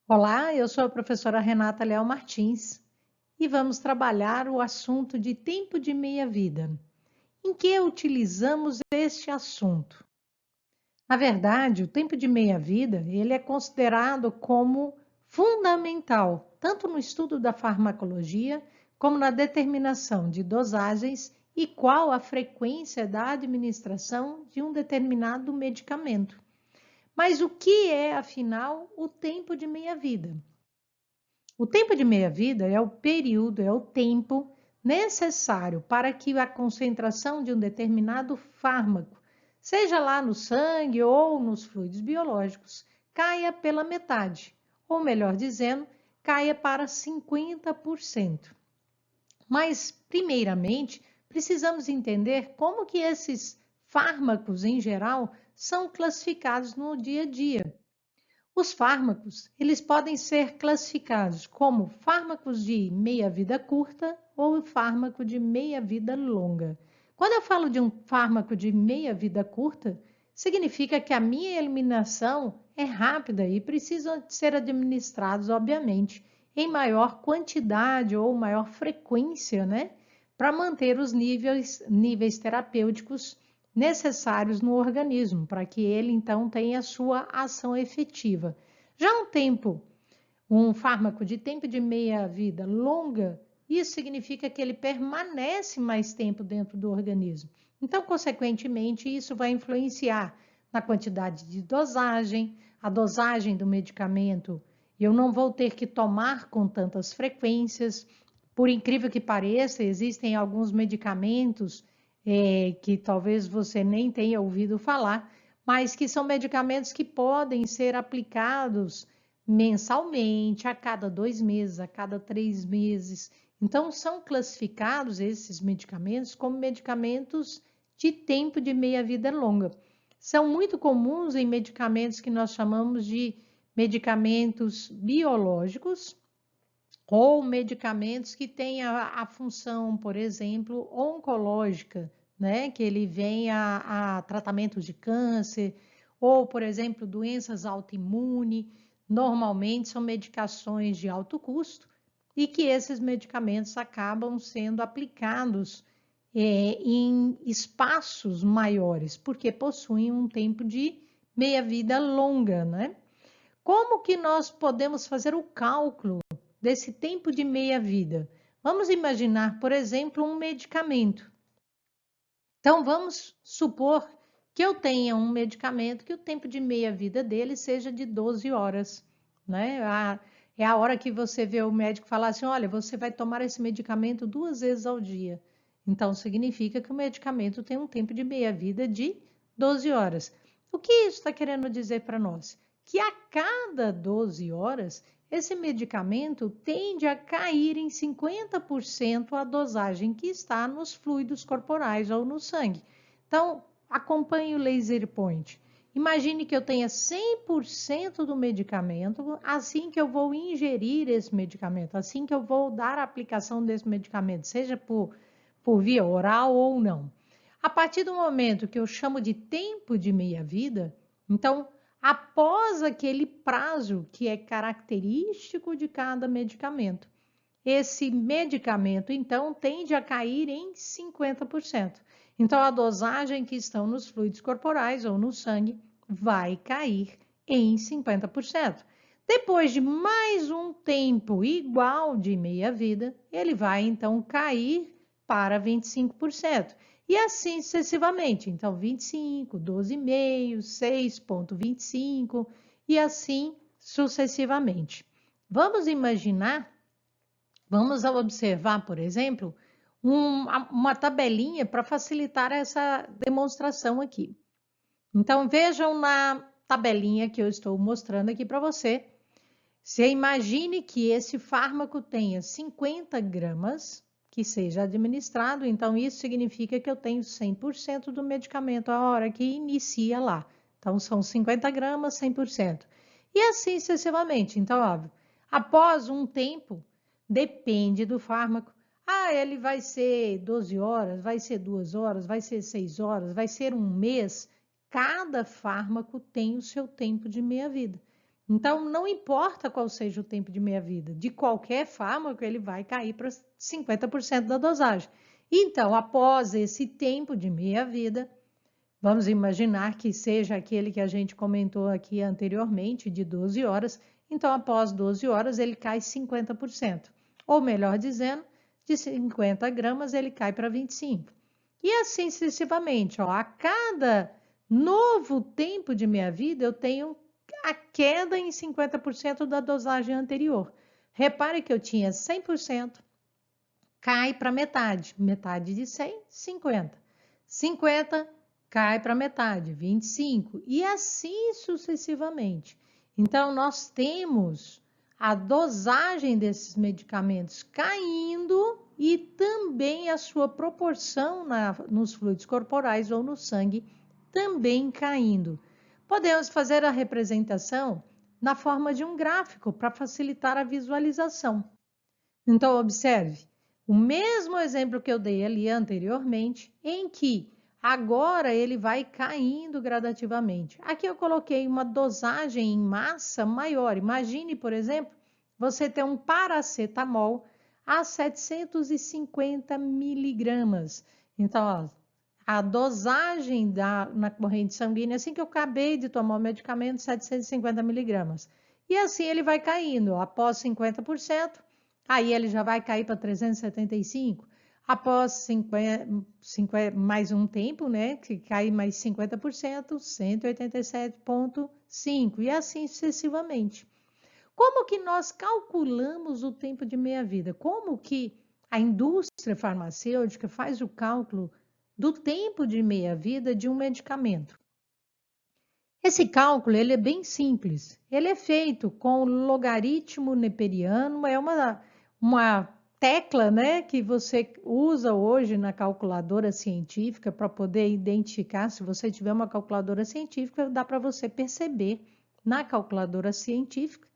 Olá, eu sou a professora Renata Leal Martins e vamos trabalhar o assunto de tempo de meia-vida. Em que utilizamos este assunto? Na verdade, o tempo de meia-vida, ele é considerado como fundamental, tanto no estudo da farmacologia, como na determinação de dosagens e qual a frequência da administração de um determinado medicamento. Mas o que é, afinal, o tempo de meia-vida? O tempo de meia-vida é o período, é o tempo necessário para que a concentração de um determinado fármaco, seja lá no sangue ou nos fluidos biológicos, caia pela metade, ou melhor dizendo, caia para 50%. Mas, primeiramente, precisamos entender como que esses fármacos, em geral, são classificados no dia a dia. Os fármacos, eles podem ser classificados como fármacos de meia-vida curta ou fármaco de meia-vida longa. Quando eu falo de um fármaco de meia-vida curta, significa que a minha eliminação é rápida e precisam ser administrados, obviamente, em maior quantidade ou maior frequência, né? Para manter os níveis terapêuticos necessários no organismo, para que ele então tenha sua ação efetiva. Já um fármaco de tempo de meia-vida longa, isso significa que ele permanece mais tempo dentro do organismo. Então, consequentemente, isso vai influenciar na quantidade de dosagem, a dosagem do medicamento. Eu não vou ter que tomar com tantas frequências. Por incrível que pareça, existem alguns medicamentos que talvez você nem tenha ouvido falar, mas que são medicamentos que podem ser aplicados mensalmente, a cada 2 meses, a cada 3 meses. Então, são classificados esses medicamentos como medicamentos de tempo de meia-vida longa. São muito comuns em medicamentos que nós chamamos de medicamentos biológicos, ou medicamentos que têm a função, por exemplo, oncológica, né? Que ele vem a tratamentos de câncer, ou, por exemplo, doenças autoimunes. Normalmente são medicações de alto custo e que esses medicamentos acabam sendo aplicados em espaços maiores, porque possuem um tempo de meia-vida longa, né? Como que nós podemos fazer o cálculo desse tempo de meia-vida? Vamos imaginar, por exemplo, um medicamento. Então, vamos supor que eu tenha um medicamento que o tempo de meia-vida dele seja de 12 horas, né? É a hora que você vê o médico falar assim: olha, você vai tomar esse medicamento 2 vezes ao dia. Então, significa que o medicamento tem um tempo de meia-vida de 12 horas. O que isso está querendo dizer para nós? Que a cada 12 horas, esse medicamento tende a cair em 50% a dosagem que está nos fluidos corporais ou no sangue. Então, acompanhe o laser point. Imagine que eu tenha 100% do medicamento assim que eu vou ingerir esse medicamento, assim que eu vou dar a aplicação desse medicamento, seja por via oral ou não. A partir do momento que eu chamo de tempo de meia-vida, então, após aquele prazo que é característico de cada medicamento, esse medicamento, então, tende a cair em 50%. Então, a dosagem que estão nos fluidos corporais ou no sangue vai cair em 50%. Depois de mais um tempo igual de meia-vida, ele vai então cair para 25%. E assim sucessivamente. Então, 25, 12,5, 6,25 e assim sucessivamente. Vamos imaginar, vamos observar, por exemplo, uma tabelinha para facilitar essa demonstração aqui. Então, vejam na tabelinha que eu estou mostrando aqui para você. Você imagine que esse fármaco tenha 50 gramas que seja administrado, então isso significa que eu tenho 100% do medicamento a hora que inicia lá. Então, são 50 gramas, 100%. E assim sucessivamente. Então, óbvio, após um tempo, depende do fármaco. Ah, ele vai ser 12 horas, vai ser 2 horas, vai ser 6 horas, vai ser um mês. Cada fármaco tem o seu tempo de meia-vida. Então, não importa qual seja o tempo de meia-vida, de qualquer fármaco, ele vai cair para 50% da dosagem. Então, após esse tempo de meia-vida, vamos imaginar que seja aquele que a gente comentou aqui anteriormente, de 12 horas. Então, após 12 horas, ele cai 50%. Ou melhor dizendo, de 50 gramas, ele cai para 25. E assim sucessivamente. Ó, a cada novo tempo de meia-vida, eu tenho a queda em 50% da dosagem anterior. Repare que eu tinha 100%, cai para metade. Metade de 100, 50. 50 cai para metade, 25, e assim sucessivamente. Então, nós temos a dosagem desses medicamentos caindo e também a sua proporção nos fluidos corporais ou no sangue também caindo. Podemos fazer a representação na forma de um gráfico para facilitar a visualização. Então, observe, o mesmo exemplo que eu dei ali anteriormente, em que agora ele vai caindo gradativamente. Aqui eu coloquei uma dosagem em massa maior. Imagine, por exemplo, você ter um paracetamol a 750 miligramas. Então, ó, a dosagem na corrente sanguínea, assim que eu acabei de tomar o medicamento, 750 miligramas. E assim ele vai caindo, após 50%, aí ele já vai cair para 375. Após 50, mais um tempo, né, que cai mais 50%, 187,5 e assim sucessivamente. Como que nós calculamos o tempo de meia-vida? Como que a indústria farmacêutica faz o cálculo do tempo de meia-vida de um medicamento? Esse cálculo ele é bem simples. Ele é feito com o logaritmo neperiano, é uma tecla, né, que você usa hoje na calculadora científica para poder identificar. Se você tiver uma calculadora científica, dá para você perceber na calculadora científica,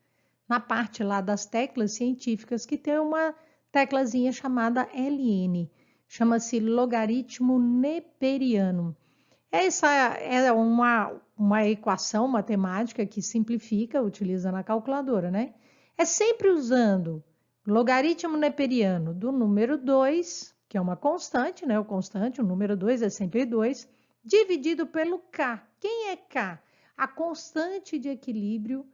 na parte lá das teclas científicas, que tem uma teclazinha chamada LN, chama-se logaritmo neperiano. Essa é uma equação matemática que simplifica, utiliza na calculadora, né? É sempre usando logaritmo neperiano do número 2, que é uma constante, né? O número 2 é sempre 2, dividido pelo K. Quem é K? A constante de equilíbrio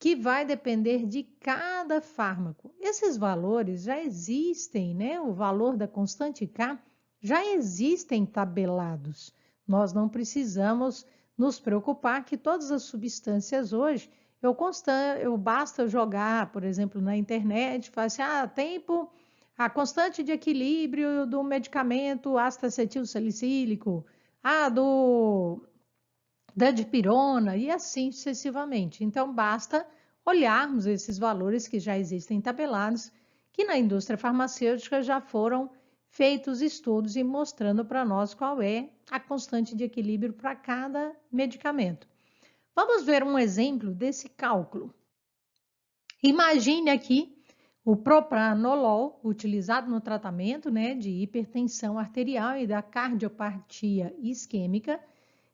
que vai depender de cada fármaco. Esses valores já existem, né? O valor da constante K já existem tabelados. Nós não precisamos nos preocupar que todas as substâncias hoje, basta jogar, por exemplo, na internet, falar assim, tempo, a constante de equilíbrio do medicamento ácido acetil salicílico, da dipirona e assim sucessivamente. Então, basta olharmos esses valores que já existem tabelados, que na indústria farmacêutica já foram feitos estudos e mostrando para nós qual é a constante de equilíbrio para cada medicamento. Vamos ver um exemplo desse cálculo. Imagine aqui o propranolol utilizado no tratamento, né, de hipertensão arterial e da cardiopatia isquêmica,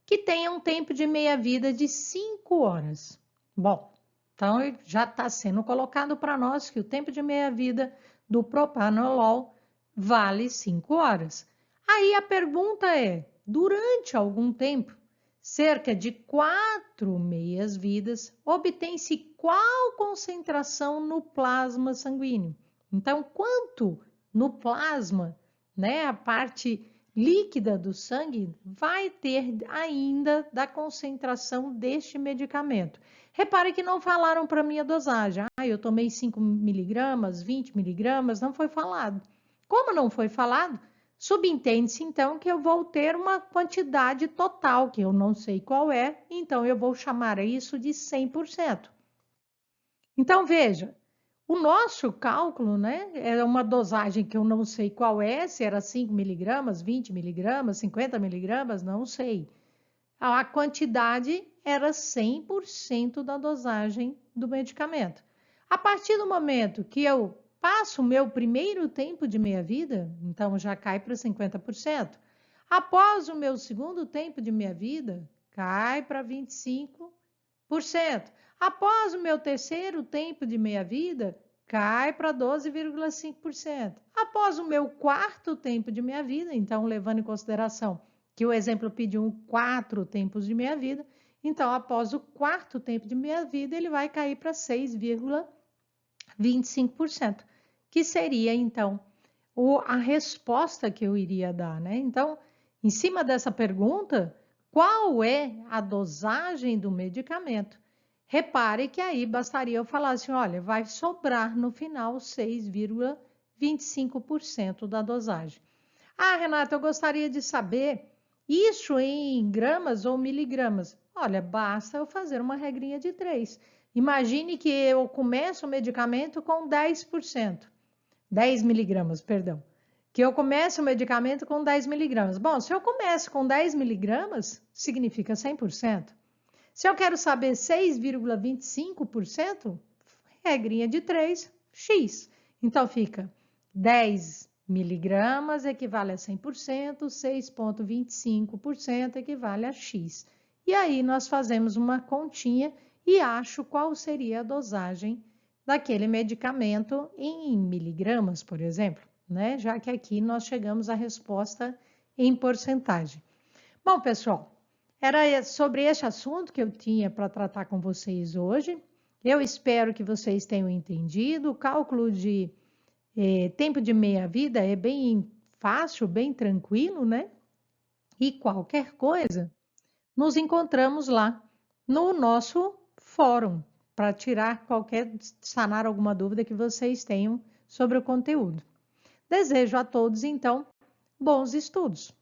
que tenha um tempo de meia-vida de 5 horas. Bom, então já está sendo colocado para nós que o tempo de meia-vida do propranolol vale 5 horas. Aí a pergunta é, durante algum tempo, cerca de 4 meias-vidas, obtém-se qual concentração no plasma sanguíneo? Então, quanto no plasma, né, a parte líquida do sangue, vai ter ainda da concentração deste medicamento. Repare que não falaram para mim a dosagem. Eu tomei 5 miligramas, 20 miligramas, não foi falado. Como não foi falado, subentende-se então que eu vou ter uma quantidade total, que eu não sei qual é, então eu vou chamar isso de 100%. Então, veja, o nosso cálculo, né, era uma dosagem que eu não sei qual é, se era 5 miligramas, 20 miligramas, 50 miligramas, não sei. A quantidade era 100% da dosagem do medicamento. A partir do momento que eu passo o meu primeiro tempo de meia-vida, então já cai para 50%. Após o meu segundo tempo de meia-vida, cai para 25%. Após o meu terceiro tempo de meia-vida, cai para 12,5%. Após o meu quarto tempo de meia-vida, então levando em consideração que o exemplo pediu 4 tempos de meia-vida, então após o quarto tempo de meia-vida, ele vai cair para 6,25%, que seria então a resposta que eu iria dar, né? Então, em cima dessa pergunta, qual é a dosagem do medicamento? Repare que aí bastaria eu falar assim, olha, vai sobrar no final 6,25% da dosagem. Ah, Renata, eu gostaria de saber isso em gramas ou miligramas. Olha, basta eu fazer uma regrinha de 3. Imagine que eu começo o medicamento com 10%. 10 miligramas, perdão. Que eu comece o medicamento com 10 miligramas. Bom, se eu começo com 10 miligramas, significa 100%. Se eu quero saber 6,25%, regrinha de 3, x. Então fica 10 miligramas equivale a 100%, 6,25% equivale a x. E aí nós fazemos uma continha e acho qual seria a dosagem daquele medicamento em miligramas, por exemplo, né? Já que aqui nós chegamos à resposta em porcentagem. Bom, pessoal, era sobre este assunto que eu tinha para tratar com vocês hoje. Eu espero que vocês tenham entendido. O cálculo de tempo de meia-vida é bem fácil, bem tranquilo, né? E qualquer coisa, nos encontramos lá no nosso fórum para sanar alguma dúvida que vocês tenham sobre o conteúdo. Desejo a todos, então, bons estudos.